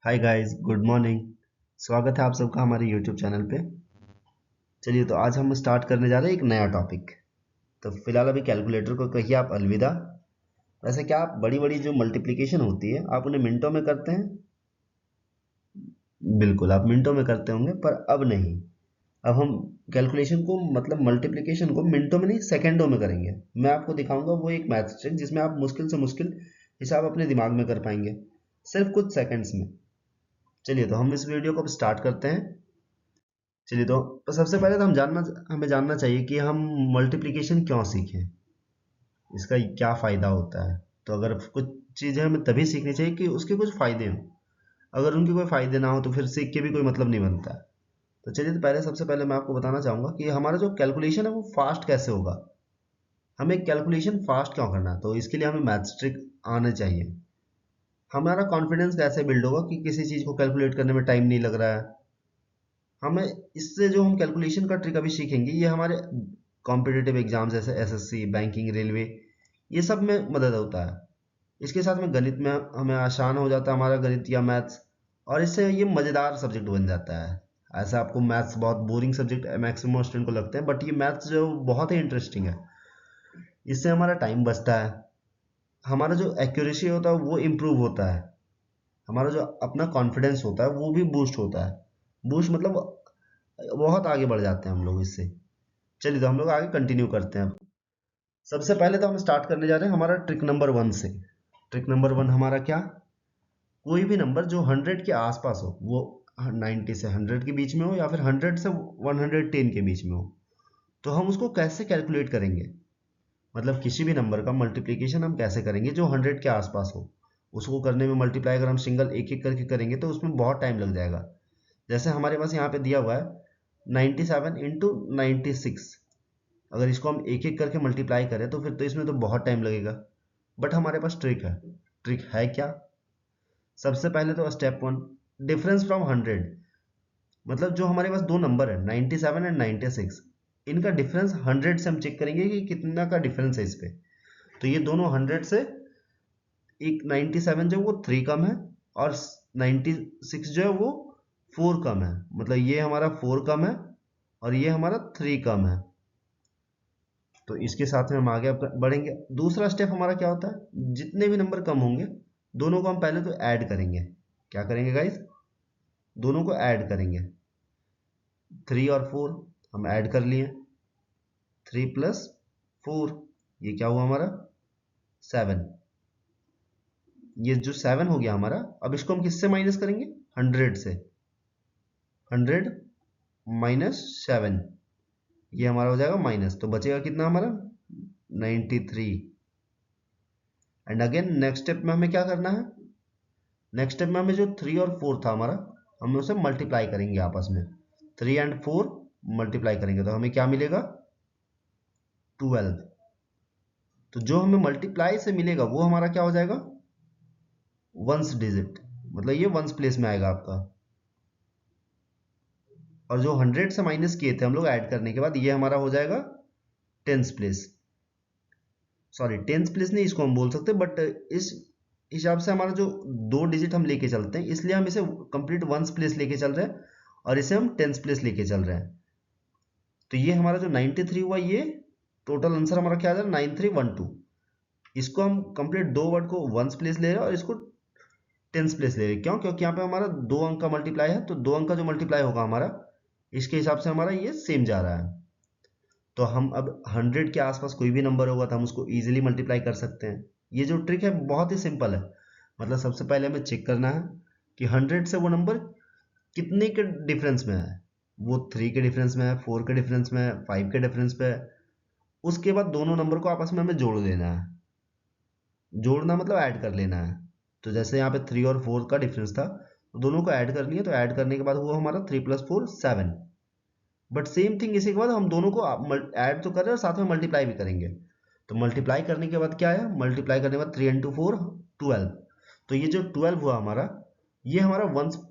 Hi guys, good morning. स्वागत है आप सबका हमारे यूट्यूब चैनल पे। चलिए तो आज हम स्टार्ट करने जा रहे हैं एक नया टॉपिक। तो फिलहाल अभी कैलकुलेटर को कहिए आप अलविदा। वैसे क्या आप बड़ी बड़ी जो मल्टीप्लिकेशन होती है आप उन्हें मिनटों में करते हैं? बिल्कुल, आप मिनटों में करते होंगे, पर अब नहीं। अब हम कैलकुलेशन को मतलब मल्टीप्लिकेशन को मिनटों में नहीं सेकंडों में करेंगे। मैं आपको दिखाऊंगा वो एक मैथ ट्रिक जिसमें आप मुश्किल से मुश्किल हिसाब अपने दिमाग में कर पाएंगे सिर्फ कुछ सेकंड्स में। चलिए तो हम इस वीडियो को अब स्टार्ट करते हैं। चलिए तो सबसे पहले तो हमें जानना चाहिए कि हम मल्टीप्लिकेशन क्यों सीखें, इसका क्या फ़ायदा होता है। तो अगर कुछ चीज़ें हमें तभी सीखनी चाहिए कि उसके कुछ फ़ायदे हों। अगर उनके कोई फ़ायदे ना हो तो फिर सीख के भी कोई मतलब नहीं बनता है। तो चलिए तो सबसे पहले मैं आपको बताना चाहूँगा कि हमारा जो कैलकुलेशन है वो फास्ट कैसे होगा। हमें कैलकुलेशन फास्ट क्यों करना है, तो इसके लिए हमें मैथ्स ट्रिक आने चाहिए। हमारा कॉन्फिडेंस कैसे बिल्ड होगा कि किसी चीज़ को कैलकुलेट करने में टाइम नहीं लग रहा है। हमें इससे जो हम कैलकुलेशन का ट्रिक अभी सीखेंगे ये हमारे कॉम्पिटिटिव एग्जाम जैसे एसएससी, बैंकिंग, रेलवे, ये सब में मदद होता है। इसके साथ में गणित में हमें आसान हो जाता है हमारा गणित या मैथ्स, और इससे ये मज़ेदार सब्जेक्ट बन जाता है। ऐसा आपको मैथ्स बहुत बोरिंग सब्जेक्ट मैक्सिमम स्टूडेंट को लगते हैं, बट ये मैथ्स जो बहुत ही इंटरेस्टिंग है। इससे हमारा टाइम बचता है, हमारा जो एक्यूरेसी होता है वो इम्प्रूव होता है, हमारा जो अपना कॉन्फिडेंस होता है वो भी बूस्ट होता है। बूस्ट मतलब बहुत आगे बढ़ जाते हैं हम लोग इससे। चलिए तो हम लोग आगे कंटिन्यू करते हैं। सबसे पहले तो हम स्टार्ट करने जा रहे हैं हमारा ट्रिक नंबर 1 से। ट्रिक नंबर 1 हमारा क्या, कोई भी नंबर जो 100 के आसपास हो, वो 90 से 100 के बीच में हो या फिर 100 से 110 के बीच में हो, तो हम उसको कैसे कैलकुलेट करेंगे। मतलब किसी भी नंबर का मल्टीप्लिकेशन हम कैसे करेंगे जो 100 के आसपास हो। उसको करने में मल्टीप्लाई अगर हम सिंगल एक एक करके करेंगे तो उसमें बहुत टाइम लग जाएगा। जैसे हमारे पास यहाँ पे दिया हुआ है 97 इंटू 96। अगर इसको हम एक एक करके मल्टीप्लाई करें तो फिर तो इसमें तो बहुत टाइम लगेगा। बट हमारे पास ट्रिक है। ट्रिक है क्या? सबसे पहले तो स्टेप 1, डिफरेंस फ्रॉम 100। मतलब जो हमारे पास दो नंबर है 97 एंड 96, इनका डिफरेंस 100 से हम चेक करेंगे कि कितना का डिफरेंस है इस पे। तो ये दोनों 100 से, एक 97 जो है वो 3 कम है, और 96 जो है वो 4 कम है। मतलब ये हमारा 4 कम है और ये हमारा 3 कम है। तो इसके साथ में हम आगे बढ़ेंगे। दूसरा स्टेप हमारा क्या होता है, जितने भी नंबर कम होंगे दोनों को हम पहले तो ऐड करेंगे। क्या करेंगे गाइस? दोनों को ऐड करेंगे। 3 और 4 हम ऐड कर लिए। 3 प्लस 4, ये क्या हुआ हमारा? 7। ये जो 7 हो गया हमारा, अब इसको हम किससे माइनस करेंगे? 100 से। 100 माइनस 7, ये हमारा हो जाएगा माइनस, तो बचेगा कितना हमारा? 93। एंड अगेन नेक्स्ट स्टेप में हमें क्या करना है? नेक्स्ट स्टेप में हमें जो 3 और 4 था हमारा, हम उसे मल्टीप्लाई करेंगे आपस में। 3 एंड 4 मल्टीप्लाई करेंगे तो हमें क्या मिलेगा? 12। तो जो हमें मल्टीप्लाई से मिलेगा वो हमारा क्या हो जाएगा? वंस डिजिट, मतलब ये वंस प्लेस में आएगा आपका। और जो 100 से माइनस किए थे हम लोग ऐड करने के बाद, ये हमारा हो जाएगा tens place. Sorry, tens place नहीं इसको हम बोल सकते, बट इस हिसाब से हमारा जो दो डिजिट हम लेके चलते हैं, इसलिए हम इसे कंप्लीट वंस प्लेस लेके चल रहे हैं और इसे हम टेंस प्लेस लेके चल रहे हैं। तो ये हमारा जो 93 हुआ, ये टोटल आंसर हमारा क्या आ जाएगा? 9312। इसको हम कंप्लीट दो वर्ड को वंस प्लेस ले रहे हैं और इसको टेंस प्लेस ले रहे हैं। क्यों? क्योंकि यहाँ पे हमारा दो अंक का मल्टीप्लाई है, तो दो अंक का जो मल्टीप्लाई होगा हमारा, इसके हिसाब से हमारा ये सेम जा रहा है। तो हम अब 100 के आसपास कोई भी नंबर होगा तो हम उसको इजीली मल्टीप्लाई कर सकते हैं। ये जो ट्रिक है बहुत ही सिंपल है। मतलब सबसे पहले हमें चेक करना है कि 100 से वो नंबर कितने के डिफरेंस में है। वो 3 के डिफरेंस में है, 4 के डिफरेंस में है, 5 के डिफरेंस पे है। उसके बाद दोनों नंबर को आपस में हमें जोड़ देना है। जोड़ना मतलब ऐड कर लेना है। तो जैसे यहाँ पे 3 और 4 का डिफरेंस था, तो दोनों को ऐड कर लिए, तो ऐड करने के बाद हुआ हमारा 3 प्लस 4 7। बट सेम थिंग इसी के बाद हम दोनों को ऐड तो कर रहे हैं और साथ में मल्टीप्लाई भी करेंगे। तो मल्टीप्लाई करने के बाद क्या है? मल्टीप्लाई करने के बाद 3 इंटू 4 12। तो ये जो 12 हुआ हमारा, ये हमारा वंस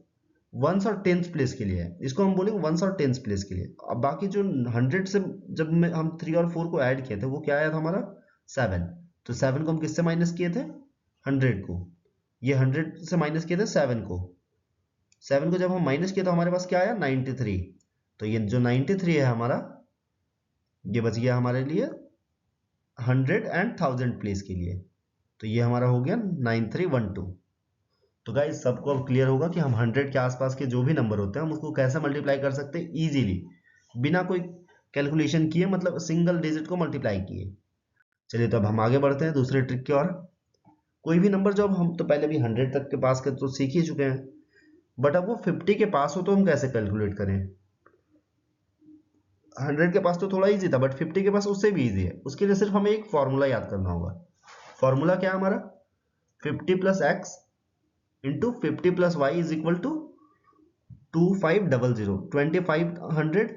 वंस और टेंस प्लेस के लिए है। इसको हम बोलेंगे वंस और टेंस प्लेस के लिए। अब बाकी जो 100 से जब हम 3 और 4 को ऐड किए थे, वो क्या आया था हमारा? 7। तो 7 को हम किससे माइनस किए थे? 100 को। ये 100 से माइनस किए थे 7 को। 7 को जब हम माइनस किया तो हमारे पास क्या आया 93। तो ये जो 93 है हमारा, ये बच गया हमारे लिए 100 एंड 1000 प्लेस के लिए। तो ये हमारा हो गया 9312। तो गाइस सबको अब क्लियर होगा कि हम 100 के आसपास के जो भी नंबर होते हैं हम उसको कैसे मल्टीप्लाई कर सकते हैं इजीली, बिना कोई कैलकुलेशन किए, मतलब सिंगल डिजिट को मल्टीप्लाई किए। चलिए तो अब हम आगे बढ़ते हैं दूसरे ट्रिक की ओर। कोई भी नंबर जब हम तो पहले भी 100 तक के पास के तो सीख ही चुके हैं, बट अब वो 50 के पास हो तो हम कैसे कैलकुलेट करें। 100 के पास तो थोड़ा इजी था, बट 50 के पास उससे भी इजी है। उसके लिए सिर्फ हमें एक फॉर्मूला याद करना होगा। फॉर्मूला क्या है हमारा, 50 plus x into 50 plus y is equal to 2500। 2500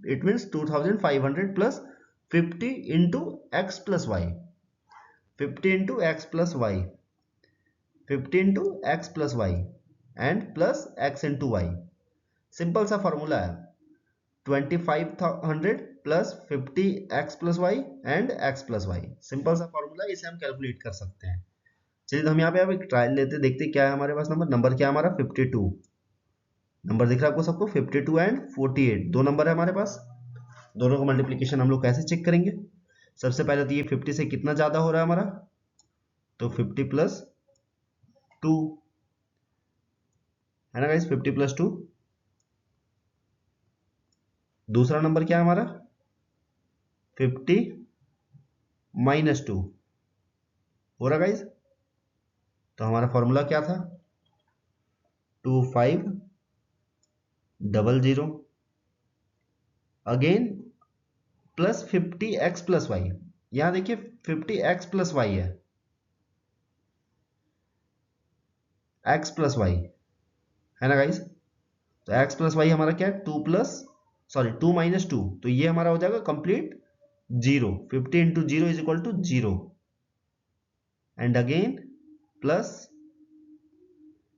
it means 2500 plus 50 into x plus y, 50 into x plus y, 50 into x plus y and plus x into y. Simple सा formula है, 2500 plus 50 x plus y and x plus y. Simple सा formula, इसे हम calculate कर सकते हैं। चलिए तो हम यहाँ पे अब एक ट्रायल लेते देखते क्या है हमारे पास नंबर क्या है हमारा 52। नंबर दिख रहा है आपको सबको, 52 एंड 48 दो नंबर है हमारे पास। दोनों का मल्टीप्लिकेशन हम लोग कैसे चेक करेंगे। सबसे पहले तो ये 50 से कितना ज्यादा हो रहा है हमारा, तो 50 प्लस 2 है ना गाइस, 50 प्लस 2। दूसरा नंबर क्या है हमारा 50 माइनस 2 हो रहा गाइस। तो हमारा फॉर्मूला क्या था 2500 again plus 50 x plus y. यहां देखिए 50 एक्स प्लस वाई है, एक्स प्लस वाई है ना गाइस। तो एक्स प्लस वाई हमारा क्या है 2 माइनस 2, तो ये हमारा हो जाएगा complete 0। 50 into 0 is equal to 0 and again plus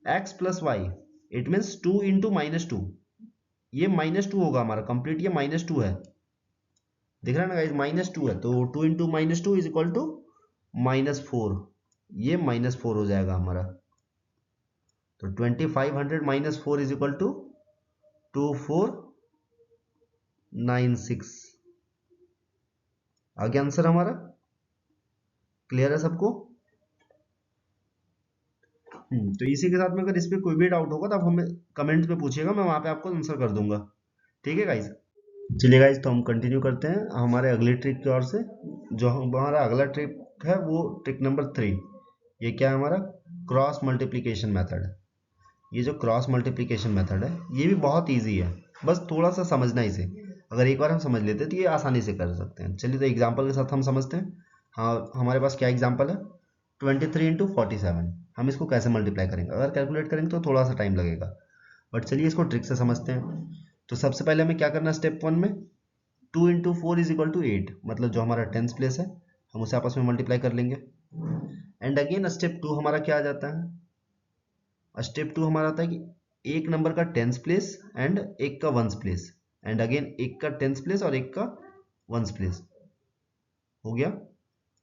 x plus y, it means 2 into minus 2। ये माइनस 2 होगा हमारा कंप्लीट, ये माइनस 2 है, दिख रहा है ना गाइस माइनस 2 है। तो 2 into minus 2 is equal to -4, ये -4 हो जाएगा हमारा। तो 2500 माइनस 4 इज इक्वल टू 2496 आगे आंसर हमारा। क्लियर है सबको। तो इसी के साथ में अगर इस पे कोई भी डाउट होगा तो आप हमें कमेंट में पूछिएगा, मैं वहां पे आपको आंसर कर दूंगा। ठीक है गाइस। चलिए गाइस तो हम कंटिन्यू करते हैं हमारे अगले ट्रिक की ओर से। जो हमारा अगला ट्रिक है वो ट्रिक नंबर 3। ये क्या है हमारा क्रॉस मल्टीप्लिकेशन मेथड। ये जो क्रॉस मल्टीप्लिकेशन मेथड है ये भी बहुत इजी है, बस थोड़ा सा समझना इसे। अगर एक बार हम समझ लेते हैं तो ये आसानी से कर सकते हैं। चलिए तो एग्जांपल के साथ हम समझते हैं। हाँ हमारे पास क्या एग्जांपल है 23 इंटू 47। हम इसको कैसे मल्टीप्लाई करेंगे, अगर कैलकुलेट करेंगे तो थोड़ा सा टाइम लगेगा, बट चलिए इसको ट्रिक से समझते हैं। तो सबसे पहले हमें क्या करना है स्टेप 1 में 2 इंटू 4 इज इक्वल टू 8, मतलब जो हमारा टेंस प्लेस है हम उसे आपस में मल्टीप्लाई कर लेंगे। एंड अगेन स्टेप 2 हमारा क्या आ जाता है, स्टेप 2 हमारा आता है कि एक नंबर का टेंस प्लेस एंड एक का वंस प्लेस, एंड अगेन एक का टेंस प्लेस और एक का वंस प्लेस हो गया।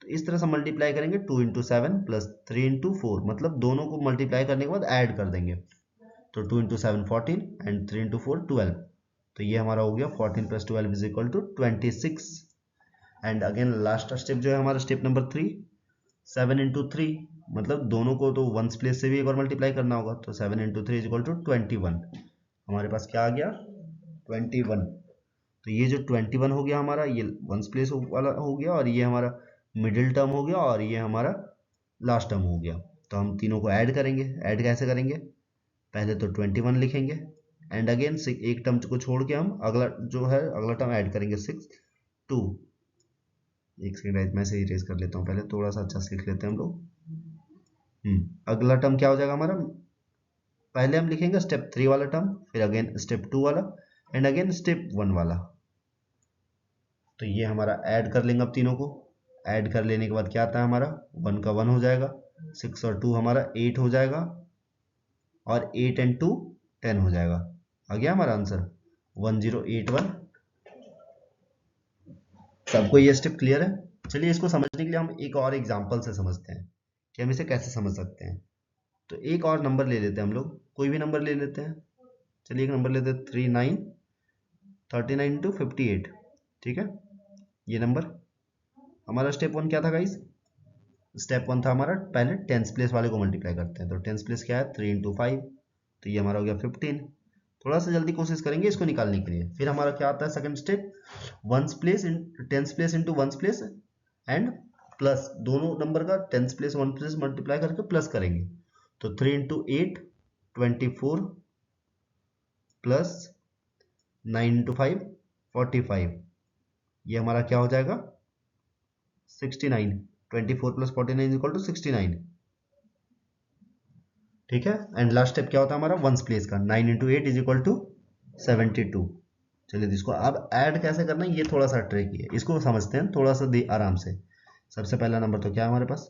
तो इस तरह से मल्टीप्लाई करेंगे 2 इंटू 7 प्लस 3 इंटू 4, मतलब दोनों को मल्टीप्लाई करने के बाद ऐड कर देंगे। तो 2 इंटू 7 14 एंड 3 इंटू 4 12। तो ये हमारा हो गया 14 plus 12 is equal to 26। And again last step जो है हमारा स्टेप नंबर 3 7 इंटू 3, मतलब दोनों को तो वंस प्लेस से भी एक बार मल्टीप्लाई करना होगा। तो 7 इंटू 3 इज इक्वल टू 21। हमारे पास क्या आ गया 21। तो ये जो 21 हो गया हमारा ये वंस प्लेस वाला हो गया, और ये हमारा मिडिल टर्म हो गया, और ये हमारा लास्ट टर्म हो गया। तो हम तीनों को ऐड करेंगे। ऐड कैसे करेंगे, पहले तो 21 लिखेंगे एंड अगेन एक टर्म को छोड़ के हम अगला जो है अगला टर्म ऐड करेंगे 6 2। एक सेकंड मैं से इरेज कर लेता हूँ, पहले थोड़ा सा अच्छा सीख लेते हैं हम लोग। अगला टर्म क्या हो जाएगा हमारा, पहले हम लिखेंगे स्टेप 3 वाला टर्म, फिर अगेन स्टेप 2 वाला एंड अगेन स्टेप 1 वाला। तो ये हमारा ऐड कर लेंगे अब तीनों को। ऐड कर लेने के बाद क्या आता है हमारा 1 का 1 हो जाएगा, 6 और 2 हमारा 8 हो जाएगा, और 8 एंड 2 10 हो जाएगा। आ गया हमारा आंसर 1081। सबको ये स्टेप क्लियर है। चलिए इसको समझने के लिए हम एक और एग्जांपल से समझते हैं कि हम इसे कैसे समझ सकते हैं। तो एक और नंबर ले लेते हैं हम लोग, कोई भी नंबर ले लेते हैं। चलिए एक नंबर लेते हैं 39 into 58। ठीक है, ये नंबर हमारा स्टेप 1 क्या था गाइस? स्टेप 1 था हमारा पहले टेंस प्लेस वाले को मल्टीप्लाई करते हैं। तो टेंस प्लेस क्या है? 3 into 5, तो ये हमारा हो गया 15। थोड़ा सा जल्दी कोशिश करेंगे इसको निकालने के लिए। फिर हमारा क्या आता है second step? Ones place in tens place into ones place and plus, दोनों नंबर का tens place one place multiply करके प्लस करेंगे। तो 3 into 8 24 प्लस 9 into 5 45, ये हमारा क्या हो जाएगा? 69। 24 प्लस 49 इक्वल टू 69। ठीक है, एंड लास्ट स्टेप क्या होता है हमारा? वंस प्लेस का 9 into 8 इज इक्वल टू 72। चलिए इसको अब ऐड कैसे करना है ये थोड़ा सा ट्रिकी है, इसको समझते हैं थोड़ा सा आराम से। सबसे पहला नंबर तो क्या है हमारे पास?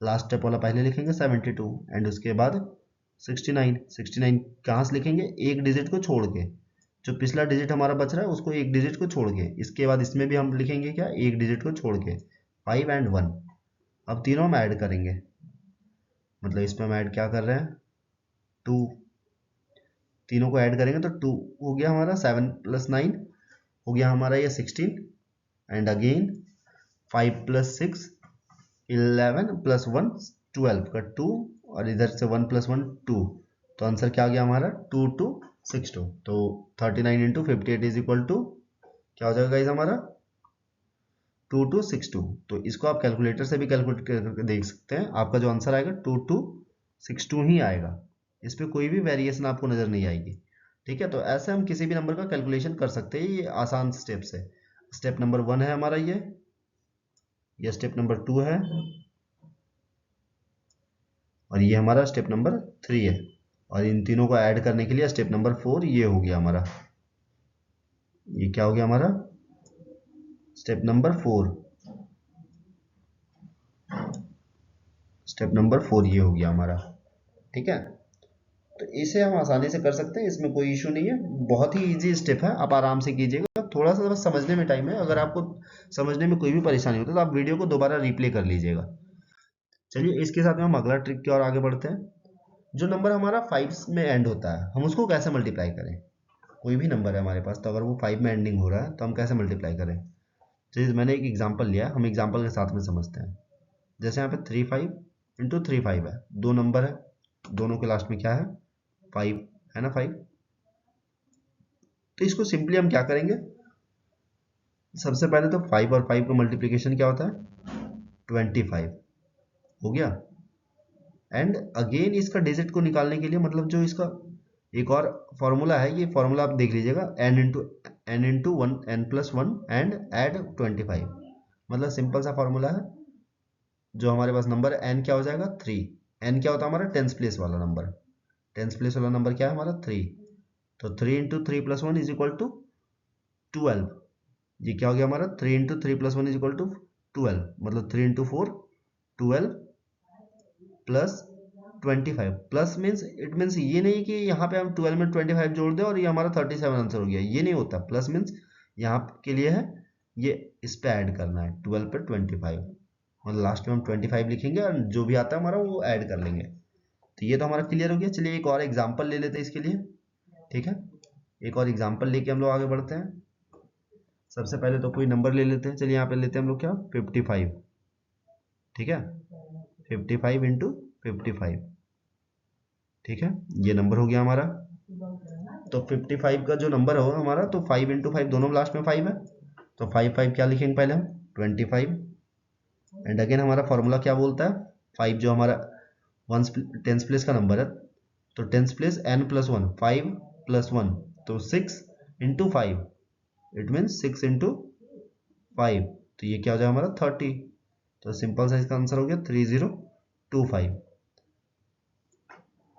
लास्ट स्टेप वाला पहले लिखेंगे 72 एंड उसके बाद 69। 69 कहाँ से लिखेंगे? एक डिजिट को छोड़ के, जो पिछला डिजिट हमारा बच रहा है उसको एक डिजिट को छोड़ के। इसके बाद इसमें भी हम लिखेंगे क्या? एक डिजिट को छोड़ के, 5 and 1। अब तीनों हम ऐड करेंगे, मतलब इसमें हम ऐड क्या कर रहे हैं? 2। तीनों को ऐड करेंगे तो 2 हो गया हमारा, 7 + 9 हो गया हमारा ये 16 एंड अगेन 5 + 6 11 + 1 12 का 2 और इधर से 1 + 1 2। तो आंसर क्या आ गया हमारा? 2262। तो 39 into 58 इज इक्वल टू क्या हो जाएगा गाइस हमारा? 2262। तो इसको आप कैलकुलेटर से भी कैलकुलेट करके देख सकते हैं, आपका जो आंसर आएगा 2262 ही आएगा। इस पर कोई भी वेरिएशन आपको नजर नहीं आएगी। ठीक है, तो ऐसे हम किसी भी नंबर का कैलकुलेशन कर सकते हैं, ये आसान स्टेप से। स्टेप नंबर 1 है हमारा ये स्टेप नंबर 2 है और ये हमारा स्टेप नंबर 3 है। और इन तीनों को ऐड करने के लिए स्टेप नंबर 4 ये हो गया हमारा। ये क्या हो गया हमारा? Step number 4। स्टेप नंबर 4 ये हो गया हमारा। ठीक है, तो इसे हम आसानी से कर सकते हैं, इसमें कोई इशू नहीं है, बहुत ही इजी स्टेप है, आप आराम से कीजिएगा। थोड़ा सा बस समझने में टाइम है, अगर आपको समझने में कोई भी परेशानी होती है तो आप वीडियो को दोबारा रिप्ले कर लीजिएगा। चलिए इसके साथ में हम अगला ट्रिक की ओर आगे बढ़ते हैं। जो नंबर हमारा 5 में एंड होता है हम उसको कैसे मल्टीप्लाई करें? कोई भी नंबर है हमारे पास, तो अगर वो 5 में एंडिंग हो रहा है तो हम कैसे मल्टीप्लाई करें? चलिए मैंने एक एग्जाम्पल लिया, हम एग्जाम्पल के साथ में समझते हैं। जैसे यहाँ पे 35 into 35 है, दो नंबर है, दोनों के लास्ट में क्या है? 5 है ना, 5। तो इसको सिंपली हम क्या करेंगे? सबसे पहले तो 5 और 5 का मल्टीप्लिकेशन क्या होता है? 25 हो गया। एंड अगेन इसका डिजिट को निकालने के लिए, मतलब जो इसका एक और फॉर्मूला है, ये फॉर्मूला आप देख लीजिएगा, n into 1 n+1 and add 25। मतलब सिंपल सा फॉर्मूला है। जो हमारे पास नंबर है n क्या हो जाएगा? 3। n क्या होता है हमारा? टेंस प्लेस वाला नंबर। टेंस प्लेस वाला नंबर क्या है हमारा? 3। तो 3 into 3 + 1 इज इक्वल टू 12। ये क्या हो गया हमारा? 3 into 3 + 1 इज इक्वल टू 12, मतलब 3 into 4 12 plus 25। Plus means it means ये नहीं कि यहाँ पे हम 12 में 25 जोड़ दें और ये हमारा 37 आंसर हो गया, ये नहीं होता। प्लस मीन्स यहाँ के लिए है ये, इस पे ऐड करना है 12 पे 25, मतलब लास्ट में हम 25 लिखेंगे और जो भी आता है हमारा वो ऐड कर लेंगे। तो ये तो हमारा क्लियर हो गया। चलिए एक और एग्जाम्पल ले लेते हैं इसके लिए। ठीक है, एक और एग्जाम्पल लेके हम लोग आगे बढ़ते हैं। सबसे पहले तो कोई नंबर ले लेते हैं। चलिए यहाँ पे लेते हैं हम लोग क्या? 55। ठीक है, 55 into 55। ठीक है, ये नंबर हो गया हमारा। तो 55 का जो नंबर होगा हमारा, तो 5 into 5 दोनों लास्ट में 5 है, तो 5 क्या लिखेंगे पहले हम? 25। एंड अगेन हमारा फॉर्मूला क्या बोलता है? 5 जो हमारा टेंस प्लेस का नंबर है, तो टेंस प्लेस n+1, 5 + 1, तो 6 into 5, इट मीन्स 6 into 5। तो ये क्या हो जाएगा हमारा? 30। तो सिंपल सा इसका आंसर हो गया 3025।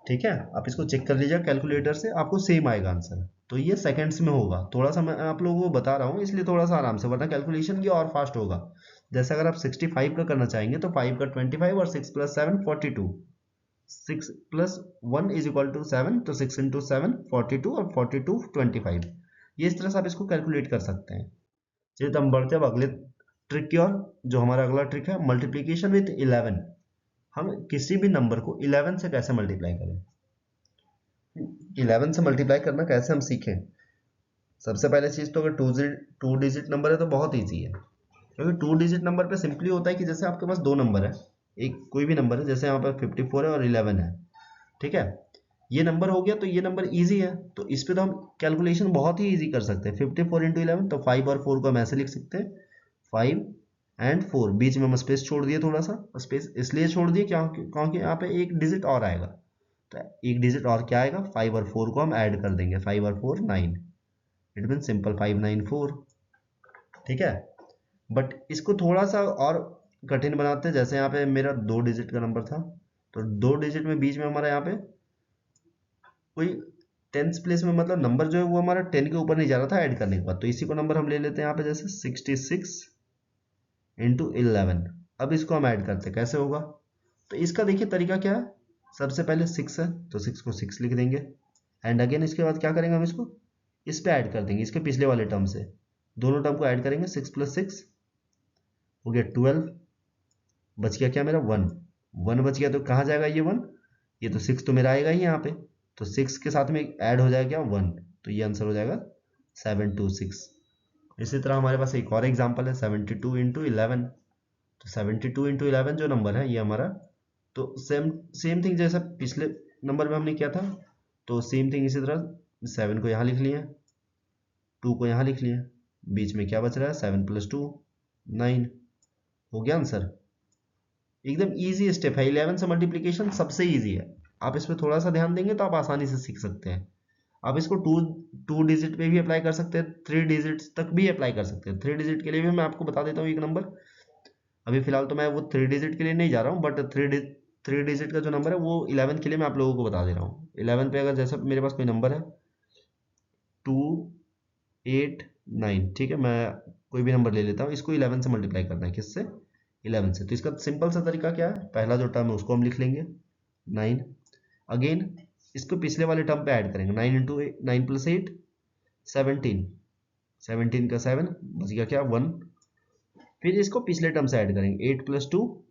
ठीक है, आप इसको चेक कर लीजिएगा कैलकुलेटर से, आपको सेम आएगा आंसर। तो ये सेकंड्स में होगा, थोड़ा सा मैं आप लोगों को बता रहा हूँ इसलिए थोड़ा सा आराम से, वरना कैलकुलेशन ये और फास्ट होगा। जैसे अगर आप 65 का करना चाहेंगे तो 5 का 25 और 6 + 7 42, 6 + 1 इज इक्वल टू 7, तो 6 into 7 42 और 42 25। ये इस तरह से आप इसको कैलकुलेट कर सकते हैं। चलिए तो हम बढ़ते हैं अब अगले ट्रिक की ओर। जो हमारा अगला ट्रिक है मल्टीप्लीकेशन विथ 11। हम किसी भी नंबर को 11 से कैसे मल्टीप्लाई करें, 11 से मल्टीप्लाई करना कैसे हम सीखें। सबसे पहले चीज तो अगर टू डिजिट नंबर है तो बहुत ईजी है, क्योंकि टू डिजिट नंबर पे सिंपली होता है कि जैसे आपके पास दो नंबर है, एक कोई भी नंबर है, जैसे यहाँ पर 54 है और 11 है, ठीक है, ये नंबर हो गया तो ये नंबर इजी है, तो इस पे तो हम कैलकुलेशन बहुत ही इजी कर सकते हैं। 54 इंटू 11, तो 5 और 4 को हम ऐसे लिख सकते हैं, 5 एंड 4, बीच में हम स्पेस छोड़ दिए, थोड़ा सा स्पेस इसलिए छोड़ दिए क्योंकि यहाँ पे एक डिजिट और आएगा, तो एक डिजिट और क्या आएगा, 5 और 4 को हम ऐड कर देंगे, 5 और 4 9, इट मीन सिंपल 594, ठीक है। बट इसको थोड़ा सा और कठिन बनाते हैं, जैसे यहाँ पे मेरा 2 डिजिट का नंबर था, तो 2 डिजिट में बीच में हमारा यहाँ पे कोई टेंथ प्लेस में, मतलब नंबर जो है वो हमारा 10 के ऊपर नहीं जा रहा था ऐड करने के बाद, तो इसी को नंबर हम ले लेते हैं यहाँ पे, जैसे 66 इंटू 11। अब इसको हम ऐड करते हैं, कैसे होगा, तो इसका देखिए तरीका क्या है, सबसे पहले 6 है तो 6 को 6 लिख देंगे, एंड अगेन इसके बाद क्या करेंगे, हम इसको इस पे ऐड कर देंगे, इसके पिछले वाले टर्म से दोनों टर्म को ऐड करेंगे, 6 + 6 हो गया 12, बच गया क्या मेरा 1, 1 बच गया, तो कहाँ जाएगा ये 1, ये तो 6 तो मेरा आएगा ही यहाँ पे, तो 6 के साथ में ऐड हो जाएगा क्या 1, तो ये आंसर हो जाएगा 726। इसी तरह हमारे पास एक और एग्जांपल है 72 इंटू 11, तो 72 इंटू 11 जो नंबर है ये हमारा, तो सेम सेम थिंग जैसा पिछले नंबर में हमने किया था, तो सेम थिंग इसी तरह 7 को यहाँ लिख लिया, 2 को यहाँ लिख लिया, बीच में क्या बच रहा है 7 + 2 9, हो गया आंसर। एकदम इजी स्टेप है, 11 से मल्टीप्लिकेशन सबसे इजी है, आप इसमें थोड़ा सा ध्यान देंगे तो आप आसानी से सीख सकते हैं। आप इसको टू डिजिट पे भी अप्लाई कर सकते हैं, 3 डिजिट्स तक भी अप्लाई कर सकते हैं। 3 डिजिट के लिए भी मैं आपको बता देता हूँ एक नंबर, अभी फिलहाल तो मैं वो 3 डिजिट के लिए नहीं जा रहा हूँ, बट 3 डिजिट का जो नंबर है वो 11 के लिए मैं आप लोगों को बता दे रहा हूँ। 11 पे अगर जैसे मेरे पास कोई नंबर है 289, ठीक है, मैं कोई भी नंबर ले लेता हूँ, इसको 11 से मल्टीप्लाई करना है, किससे 11 से, तो इसका सिंपल सा तरीका क्या है, पहला जो टर्म है उसको हम लिख लेंगे 9, अगेन इसको पिछले वाले टर्म पे ऐड करेंगे, 9 इंटू 9 + 8 17, 17 का 7 बच गया क्या 1, फिर इसको पिछले टर्म से ऐड करेंगे, 8 + 2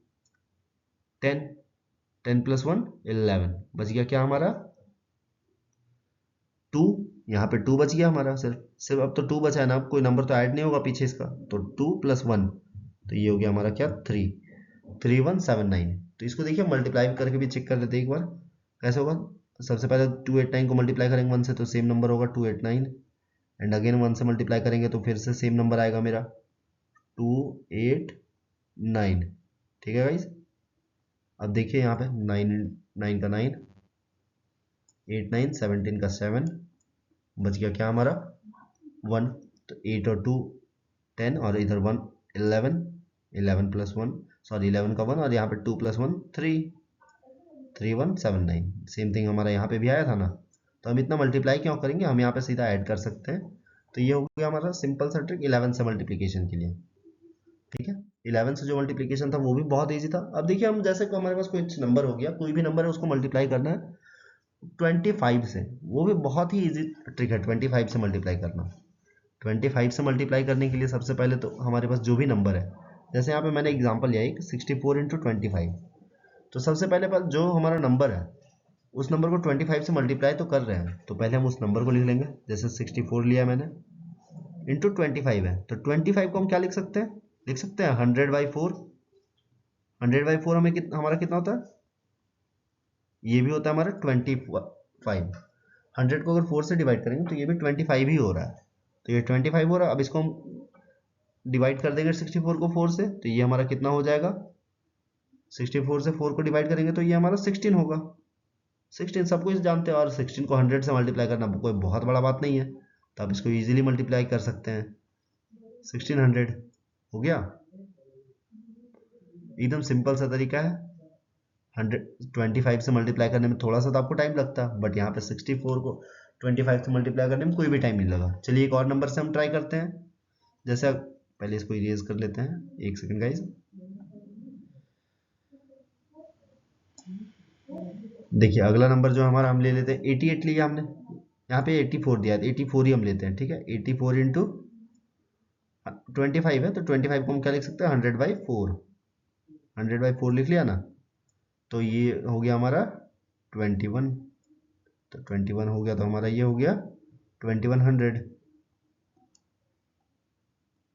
10, 10 + 1 11, बच गया क्या हमारा 2, यहाँ पे 2 बच गया हमारा, सिर्फ अब तो 2 बचा है ना, अब कोई नंबर तो ऐड नहीं होगा पीछे इसका, तो 2 + 1, तो ये हो गया हमारा क्या 3, 3179। तो इसको देखिए मल्टीप्लाई करके भी चेक कर लेते हैं एक बार कैसे होगा। सबसे पहले 289 को मल्टीप्लाई करेंगे 1 से तो सेम नंबर होगा 289, एंड अगेन 1 से मल्टीप्लाई करेंगे तो फिर से सेम नंबर आएगा मेरा 289, ठीक है गाइस। अब देखिए यहाँ पे 9 9 का 9, 8 9 17 का 7, बच गया क्या हमारा 1, तो 8 और 2 10, और इधर 1 11, 11 + 1 सॉरी 11 का 1, और यहाँ पे 2 + 1 3, 3179, सेम थिंग हमारा यहाँ पे भी आया था ना, तो हम इतना मल्टीप्लाई क्यों करेंगे, हम यहाँ पे सीधा ऐड कर सकते हैं। तो ये हो गया हमारा सिंपल सा ट्रिक 11 से मल्टीप्लिकेशन के लिए, ठीक है। 11 से जो मल्टीप्लिकेशन था वो भी बहुत ईजी था। अब देखिए हम जैसे कि हमारे पास कोई नंबर हो गया, कोई भी नंबर है उसको मल्टीप्लाई करना है 25 से, वो भी बहुत ही ईजी ट्रिक है 25 से मल्टीप्लाई करना। 25 से मल्टीप्लाई करने के लिए सबसे पहले तो हमारे पास जो भी नंबर है, जैसे यहाँ पे मैंने एग्जांपल लिया एक 64 इंटू 25, तो सबसे पहले पर जो हमारा नंबर है उस नंबर को 25 से मल्टीप्लाई तो कर रहे हैं, तो पहले हम उस नंबर को लिख लेंगे, जैसे 64 लिया मैंने इंटू 25 है, तो 25 को हम क्या लिख सकते हैं, 100/4, 100/4 हमारा कितना होता है, ये भी होता है हमारा 25, 100 को अगर 4 से डिवाइड करेंगे तो ये भी 25 ही हो रहा है, तो ये 25 हो रहा है। अब इसको हम डिवाइड कर देंगे 64 को 4 से, तो ये हमारा कितना हो जाएगा, 64 से 4 को डिवाइड करेंगे तो ये हमारा 16 होगा, 16 सब कुछ जानते हैं, और 16 को 100 से मल्टीप्लाई करना कोई बहुत बड़ा बात नहीं है, तो आप इसको इजीली मल्टीप्लाई कर सकते हैं, 1600 हो गया, एकदम सिंपल सा तरीका है। 125 से मल्टीप्लाई करने में थोड़ा सा तो आपको टाइम लगता है, बट यहाँ पे 64 को 25 से मल्टीप्लाई करने में कोई भी टाइम नहीं लगा। चलिए एक और नंबर से हम ट्राई करते हैं, जैसे पहले इसको इरेज कर लेते हैं, एक सेकंड गाइस। देखिए अगला नंबर जो हमारा हम ले लेते हैं 88 लिया हमने, यहाँ पे 84 दिया है, 84 ही हम लेते हैं, ठीक है। 84 इंटू 25 है, तो 25 को हम क्या लिख सकते हैं 100/4, 100/4 लिख लिया ना, तो ये हो गया हमारा 21, तो 21 हो गया, तो हमारा ये हो गया 2100।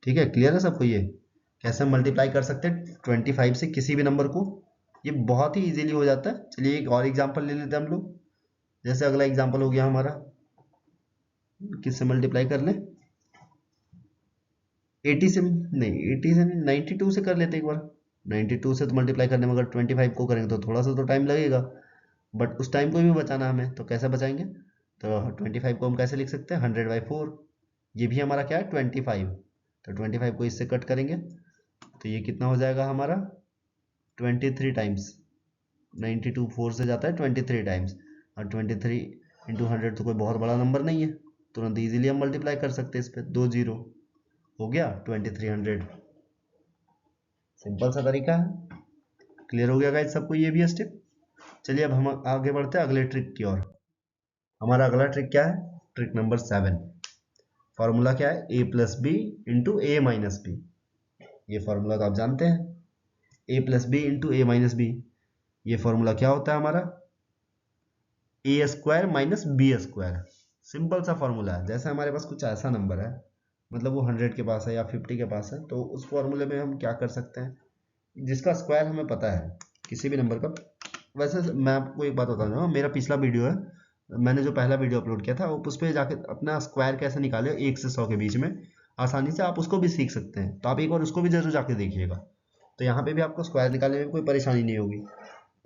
ठीक है, क्लियर है सबको? ये कैसे हम मल्टीप्लाई कर सकते हैं 25 से किसी भी नंबर को, ये बहुत ही इजीली हो जाता है। चलिए एक और एग्जांपल ले लेते हैं हम लोग। जैसे अगला एग्जांपल हो गया हमारा, किससे मल्टीप्लाई कर लें, 80 से नहीं, 80 से नहीं, 92 से कर लेते एक बार। 92 से तो मल्टीप्लाई करने में अगर 25 को करेंगे तो थोड़ा सा तो टाइम लगेगा, बट उस टाइम को भी बचाना हमें, तो कैसे बचाएंगे? तो 25 को हम कैसे लिख सकते हैं, 100/4। ये भी हमारा क्या है, 25। तो 25 को इससे कट करेंगे तो ये कितना हो जाएगा हमारा, 23 टाइम्स। 92 4 से जाता है 23 टाइम्स, और 23 × 100 तो कोई बहुत बड़ा नंबर नहीं है, तुरंत इजीली हम मल्टीप्लाई कर सकते हैं इस पर। 2 जीरो हो गया 2300। सिंपल सा तरीका है। क्लियर हो गया गाइस सबको ये भी स्टेप? चलिए अब हम आगे बढ़ते हैं अगले ट्रिक की ओर। हमारा अगला ट्रिक क्या है, ट्रिक नंबर 7। फॉर्मूला क्या है, a+b × a-b। ये फॉर्मूला तो आप जानते हैं, a+b × a-b। ये फॉर्मूला क्या होता है हमारा, a² - b²। सिंपल सा फॉर्मूला है। जैसे हमारे पास कुछ ऐसा नंबर है, मतलब वो 100 के पास है या 50 के पास है, तो उस फॉर्मूले में हम क्या कर सकते हैं, जिसका स्क्वायर हमें पता है किसी भी नंबर का। वैसे मैं आपको एक बात बता दूँ, मेरा पिछला वीडियो है, मैंने जो पहला वीडियो अपलोड किया था, उस पर जाके अपना स्क्वायर कैसे निकाले 1 से 100 के बीच में आसानी से, आप उसको भी सीख सकते हैं। तो आप एक बार उसको भी जरूर जाके देखिएगा, तो यहाँ पे भी आपको स्क्वायर निकालने में कोई परेशानी नहीं होगी।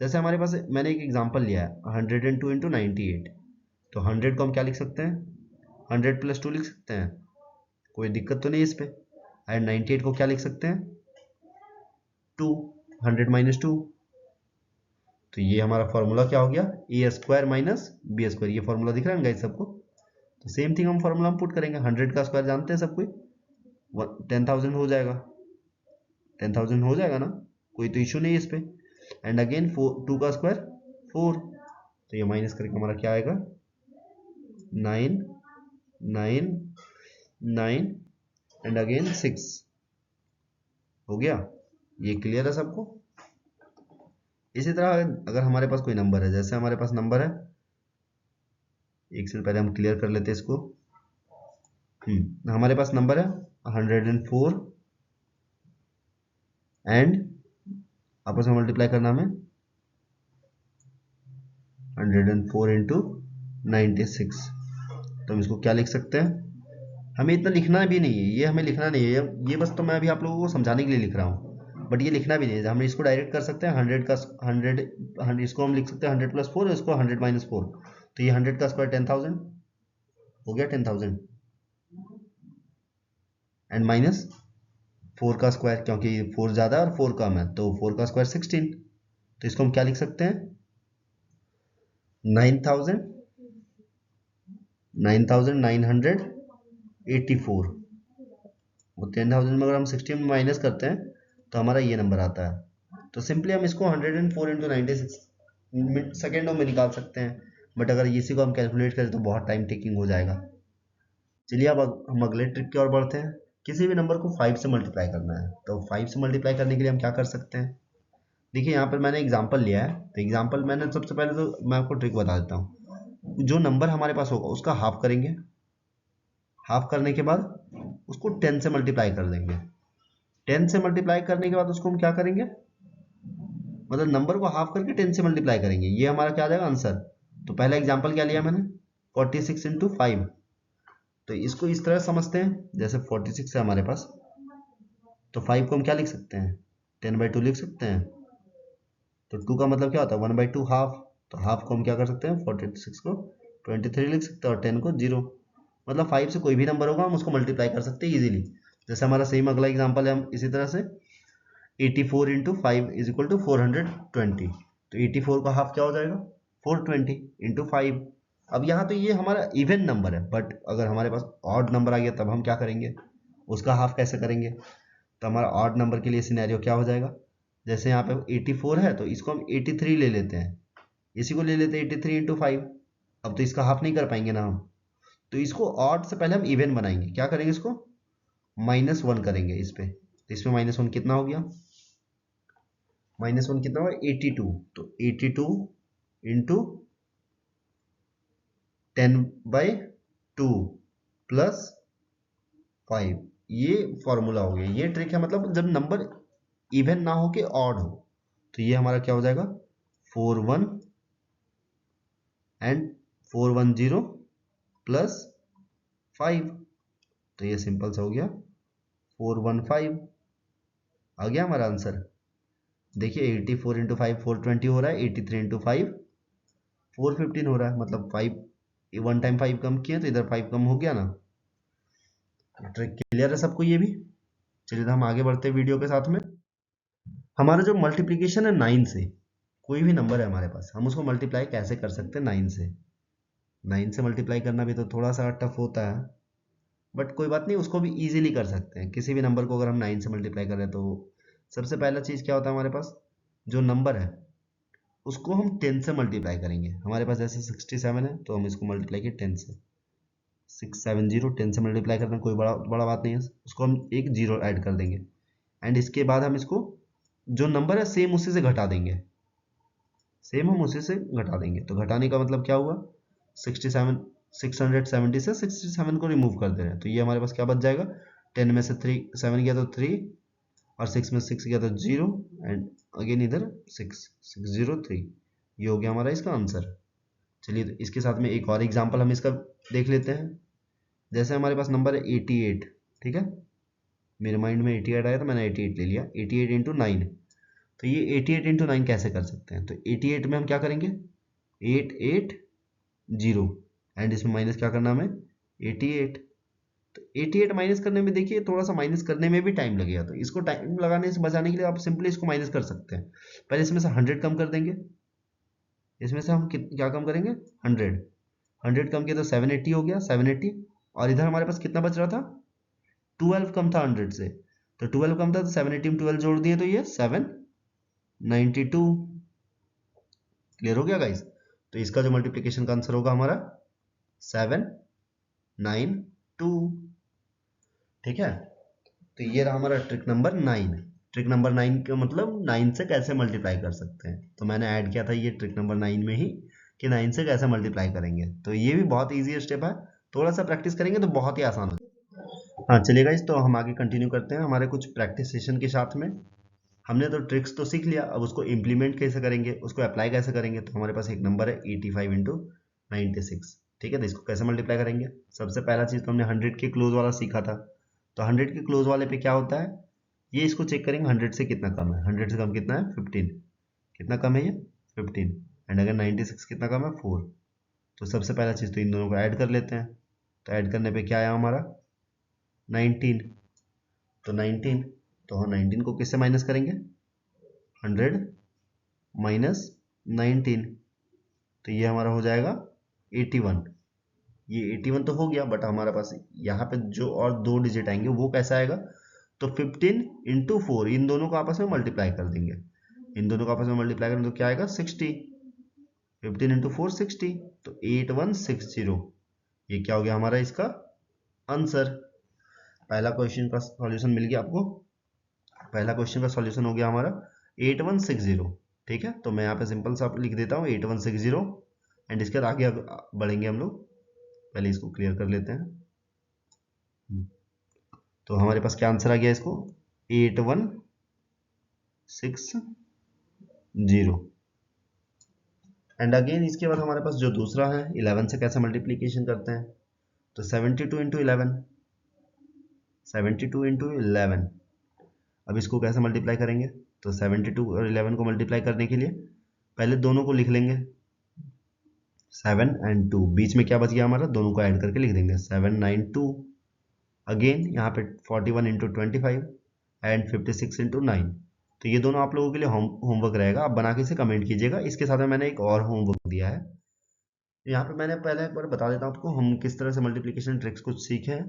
जैसे हमारे पास मैंने एक एग्जांपल लिया है 102 × 98। तो 100 को हम क्या लिख सकते हैं, 100 + 2 लिख सकते हैं, कोई दिक्कत तो नहीं इस पे। एंड 98 को क्या लिख सकते हैं, 2, 100 - 2। तो ये हमारा फॉर्मूला क्या हो गया, a² - b²। ये फॉर्मूला दिख रहा है गाइस सबको? तो सेम थिंग हम फॉर्मूला हम पुट करेंगे, 100 का स्क्वायर जानते हैं सब कोई, 10,000 हो जाएगा। 10,000 हो जाएगा ना, कोई तो इशू नहीं है इस पे। एंड अगेन 2 का स्क्वायर 4, तो ये माइनस करके हमारा क्या आएगा, 9 9 9 एंड अगेन 6 हो गया। ये क्लियर है सबको? इसी तरह अगर हमारे पास कोई नंबर है, जैसे हमारे पास नंबर है, एक से पहले हम क्लियर कर लेते हैं इसको। हमारे पास नंबर है 104 एंड आपस में मल्टीप्लाई करना हमें 104 × 96। तो हम इसको क्या लिख सकते हैं, हमें इतना लिखना भी नहीं है, ये हमें लिखना नहीं है, ये बस तो मैं अभी आप लोगों को समझाने के लिए लिख रहा हूँ, बट ये लिखना भी नहीं है। हम इसको डायरेक्ट कर सकते हैं, 100 का 100 इसको हम लिख सकते हैं 100 + 4, इसको 100 - 4। तो ये 100 का स्क्वायर 10,000 हो गया, 10,000 एंड माइनस 4 का स्क्वायर, क्योंकि 4 ज़्यादा और 4 कम है, तो 4 का स्क्वायर 16। तो इसको हम क्या लिख सकते हैं, 9,984। वो 10,000 में अगर हम 16 में माइनस करते हैं तो हमारा ये नंबर आता है। तो सिंपली हम इसको 104 × 96 सेकेंडों में निकाल सकते हैं, बट अगर इसी को हम कैलकुलेट करें तो बहुत टाइम टेकिंग हो जाएगा। चलिए अब हम अगले ट्रिक की ओर बढ़ते हैं। किसी भी नंबर को 5 से मल्टीप्लाई करना है, तो 5 से मल्टीप्लाई करने के लिए हम क्या कर सकते हैं, देखिए यहाँ पर मैंने एग्जांपल लिया है। तो एग्जांपल मैंने सबसे पहले तो मैं आपको ट्रिक बता देता हूँ। जो नंबर हमारे पास होगा उसका हाफ करेंगे, हाफ करने के बाद उसको 10 से मल्टीप्लाई कर देंगे। 10 से मल्टीप्लाई करने के बाद उसको हम क्या करेंगे, मतलब नंबर को हाफ करके 10 से मल्टीप्लाई करेंगे, ये हमारा क्या आ जाएगा आंसर। तो पहला एग्जांपल क्या लिया मैंने, 46 × 5। तो इसको इस तरह समझते हैं, जैसे 46 है हमारे पास, तो 5 को हम क्या लिख सकते हैं, 10/2 लिख सकते हैं। तो 2 का मतलब क्या होता है, 1/2 हाफ। तो हाफ को हम क्या कर सकते हैं, 46 को 23 लिख सकते हैं और 10 को 0। मतलब 5 से कोई भी नंबर होगा हम उसको मल्टीप्लाई कर सकते हैं इजीली। जैसे हमारा सेम अगला एग्जांपल है, हम इसी तरह से 84 × 5 = 420। तो 84 का हाफ क्या हो जाएगा, 420 × 5। अब यहाँ तो ये हमारा इवन नंबर है, बट अगर हमारे पास ऑड नंबर आ गया तब हम क्या करेंगे, उसका हाफ कैसे करेंगे। तो हमारा ऑड नंबर के लिए सिनेरियो क्या हो जाएगा, जैसे यहाँ पे 84 है तो इसको हम 83 ले लेते हैं, इसी को ले लेते हैं 83 × 5। अब तो इसका हाफ नहीं कर पाएंगे ना हम, तो इसको ऑड से पहले हम इवन बनाएंगे। क्या करेंगे, इसको -1 करेंगे इस पे। तो इसमें -1 कितना हो गया, -1 कितना हुआ 82, तो 82 इंटू 10/2 प्लस 5, ये फॉर्मूला हो गया। ये ट्रिक है, मतलब जब नंबर इवन ना हो के ऑड हो, तो ये हमारा क्या हो जाएगा 41 एंड 410 प्लस 5, तो ये सिंपल सा हो गया 415 आ गया हमारा आंसर। देखिए 84 इंटू 5 420 हो रहा है, 83 इंटू 5 415 हो रहा है, मतलब 5 वन टाइम 5 कम किया तो इधर 5 कम हो गया ना। ट्रिक क्लियर है सबको ये भी। चलिए तो हम आगे बढ़ते हैं वीडियो के साथ में। हमारा जो मल्टीप्लिकेशन है 9 से, कोई भी नंबर है हमारे पास, हम उसको मल्टीप्लाई कैसे कर सकते हैं 9 से। 9 से मल्टीप्लाई करना भी तो थोड़ा सा टफ होता है, बट कोई बात नहीं, उसको भी इजीली कर सकते हैं। किसी भी नंबर को अगर हम 9 से मल्टीप्लाई कर रहे हैं तो सबसे पहला चीज़ क्या होता है हमारे पास, जो नंबर है उसको हम 10 से मल्टीप्लाई करेंगे। हमारे पास जैसे 67 है तो हम इसको मल्टीप्लाई किए 10 से, 670 10 से मल्टीप्लाई करना कोई बड़ा बड़ा बात नहीं है, उसको हम एक जीरो ऐड कर देंगे एंड इसके बाद हम इसको जो नंबर है सेम उसी से घटा देंगे, सेम हम उसी से घटा देंगे। तो घटाने का मतलब क्या हुआ 67, 670 से 67 को रिमूव कर दे रहे हैं, तो ये हमारे पास क्या बच जाएगा 10 में से 3 7 गया तो 3 और 6 में 6 गया तो 0 एंड अगेन इधर 603, ये हो गया हमारा इसका आंसर। चलिए तो इसके साथ में एक और एग्जांपल हम इसका देख लेते हैं। जैसे हमारे पास नंबर है 88, ठीक है, मेरे माइंड में 88 आया तो मैंने 88 ले लिया। 88 इंटू 9, तो ये 88 इंटू 9 कैसे कर सकते हैं, तो 88 में हम क्या करेंगे 880 एंड इसमें माइनस क्या करना हमें 88, तो 88 माइनस करने में देखिए थोड़ा सा माइनस करने में भी टाइम लगेगा, तो इसको टाइम लगाने से बचाने के लिए आप सिंपली इसको माइनस कर सकते हैं। पहले इसमें से 100 कम कर देंगे, इसमें से हम क्या कम करेंगे 100 कम किया तो 780 हो गया 780, और इधर हमारे पास कितना बच रहा था 12 कम था 100 से, तो 12 कम था तो 780 में 12 जोड़ दिए तो ये 792। क्लियर हो गया गाइस। तो इसका जो मल्टीप्लिकेशन का आंसर होगा हमारा 792, ठीक है। तो ये रहा हमारा ट्रिक नंबर 9। ट्रिक नंबर 9 का मतलब 9 से कैसे मल्टीप्लाई कर सकते हैं, तो मैंने ऐड किया था ये ट्रिक नंबर 9 में ही कि 9 से कैसे मल्टीप्लाई करेंगे। तो ये भी बहुत ईजी स्टेप है, थोड़ा सा प्रैक्टिस करेंगे तो बहुत ही आसान हो। हाँ चलिए गाइस, तो हम आगे कंटिन्यू करते हैं हमारे कुछ प्रैक्टिस सेशन के साथ में। हमने तो ट्रिक्स तो सीख लिया, अब उसको इम्प्लीमेंट कैसे करेंगे, उसको अप्लाई कैसे करेंगे। तो हमारे पास एक नंबर है 85 इंटू 96, ठीक है, तो इसको कैसे मल्टीप्लाई करेंगे। सबसे पहला चीज़ तो हमने 100 के क्लोज वाला सीखा था, तो 100 के क्लोज वाले पे क्या होता है, ये इसको चेक करेंगे 100 से कितना कम है। 100 से कम कितना है 15, कितना कम है ये 15, एंड अगर 96 कितना कम है 4। तो सबसे पहला चीज़ तो इन दोनों को ऐड कर लेते हैं, तो ऐड करने पे क्या आया हमारा 19, तो 19, तो हम 19 को किससे माइनस करेंगे 100 माइनस 19, तो ये हमारा हो जाएगा 81। ये 81 तो हो गया, बट हमारे पास यहाँ पे जो और दो डिजिट आएंगे वो कैसा आएगा, तो 15 इंटू 4, इन दोनों को आपस में मल्टीप्लाई कर देंगे। इन दोनों को आपस में मल्टीप्लाई करेंगे तो क्या आएगा 60, 15 इंटू 4 60, तो 8160, ये क्या हो गया हमारा इसका आंसर। पहला क्वेश्चन का सॉल्यूशन मिल गया आपको, पहला क्वेश्चन का सॉल्यूशन हो गया हमारा 8160, ठीक है। तो मैं यहाँ पे सिंपल सा लिख देता हूँ 8160 एंड इसके बाद आगे बढ़ेंगे हम लोग। पहले इसको क्लियर कर लेते हैं। तो हमारे पास क्या आंसर आ गया इसको 8160, एंड अगेन इसके बाद हमारे पास जो दूसरा है 11 से कैसे मल्टीप्लीकेशन करते हैं, तो 72 इंटू 11, 72 इंटू 11, अब इसको कैसे मल्टीप्लाई करेंगे, तो 72 और 11 को मल्टीप्लाई करने के लिए पहले दोनों को लिख लेंगे 7 एंड 2, बीच में क्या बच गया हमारा, दोनों को ऐड करके लिख देंगे 792। अगेन यहाँ पे 41 इंटू 25 एंड 56 इंटू 9, तो ये दोनों आप लोगों के लिए होमवर्क रहेगा, आप बना के इसे कमेंट कीजिएगा। इसके साथ में मैंने एक और होमवर्क दिया है, यहाँ पे मैंने पहले एक बार बता देता हूँ आपको हम किस तरह से मल्टीप्लिकेशन ट्रिक्स कुछ सीखे हैं।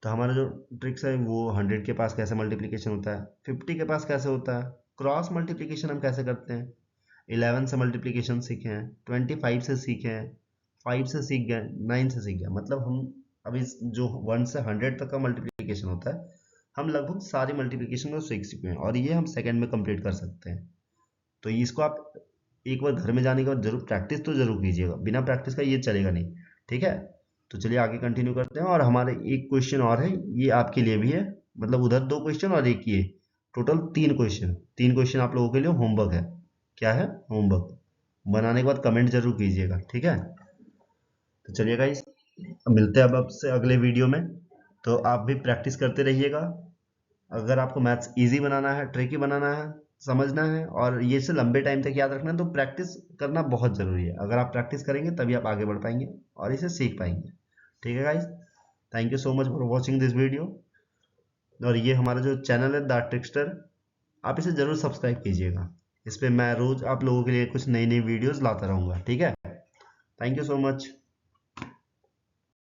तो हमारा जो ट्रिक्स है वो 100 के पास कैसे मल्टीप्लिकेशन होता है, 50 के पास कैसे होता है, क्रॉस मल्टीप्लिकेशन हम कैसे करते हैं, 11 से मल्टीप्लिकेशन सीखे हैं, 25 से सीखे हैं, 5 से सीख गए, 9 से सीख गए। मतलब हम अभी जो 1 से 100 तक का मल्टीप्लिकेशन होता है हम लगभग सारी मल्टीप्लिकेशन को सीख चुके हैं और ये हम सेकंड में कंप्लीट कर सकते हैं। तो इसको आप एक बार घर में जाने के बाद जरूर प्रैक्टिस तो जरूर कीजिएगा, बिना प्रैक्टिस का ये चलेगा नहीं। ठीक है, तो चलिए आगे कंटिन्यू करते हैं। और हमारे एक क्वेश्चन और है, ये आपके लिए भी है, मतलब उधर 2 क्वेश्चन और एक ये, टोटल 3 क्वेश्चन आप लोगों के लिए होमवर्क है। क्या है? होमवर्क। बनाने के बाद कमेंट जरूर कीजिएगा। ठीक है, तो चलिए गाइस, मिलते हैं अब आपसे अगले वीडियो में। तो आप भी प्रैक्टिस करते रहिएगा। अगर आपको मैथ्स इजी बनाना है, ट्रिकी बनाना है, समझना है और ये से लंबे टाइम तक याद रखना है, तो प्रैक्टिस करना बहुत ज़रूरी है। अगर आप प्रैक्टिस करेंगे तभी आप आगे बढ़ पाएंगे और इसे सीख पाएंगे। ठीक है guys, thank you so much for watching this video. और ये हमारा जो चैनल है द ट्रिक्स्टर, आप इसे ज़रूर सब्सक्राइब कीजिएगा। इस पे मैं रोज़ आप लोगों के लिए कुछ नई नई वीडियोज़ लाता रहूँगा। ठीक है, थैंक यू सो मच।